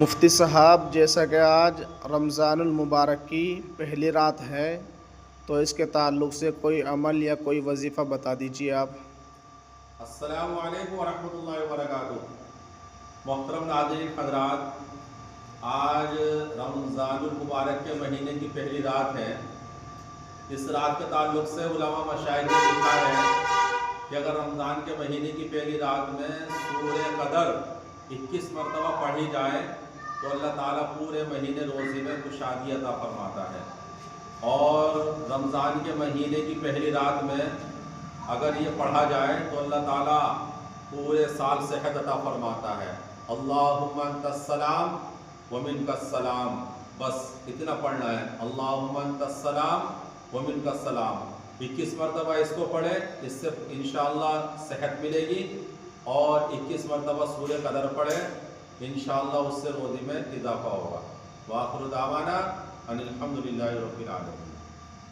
مفتی صاحب، جیسا کہ آج رمضان المبارک کی پہلی رات ہے تو اس کے تعلق سے کوئی عمل یا کوئی وظیفہ بتا دیجیے آپ۔ السلام علیکم ورحمۃ اللہ وبرکاتہ۔ محترم ناظرین حضرات، آج رمضان المبارک کے مہینے کی پہلی رات ہے۔ اس رات کے تعلق سے علماء مشائخ نے لکھا ہے کہ اگر رمضان کے مہینے کی پہلی رات میں سورہ قدر 21 مرتبہ پڑھی جائے تو اللہ تعالیٰ پورے مہینے روزے میں کشادگی عطا فرماتا ہے، اور رمضان کے مہینے کی پہلی رات میں اگر یہ پڑھا جائے تو اللہ تعالیٰ پورے سال صحت عطا فرماتا ہے۔ اللہم انت السلام ومنک السلام، بس اتنا پڑھنا ہے، اللہم انت السلام ومنک السلام۔ 21 مرتبہ اس کو پڑھے، اس سے انشاءاللہ صحت ملے گی، اور 21 مرتبہ سورہ قدر پڑھے، انشاءاللہ اس سے روزے میں اضافہ ہوگا۔ وآخر دعوانا ان الحمدللہ رب العالمین۔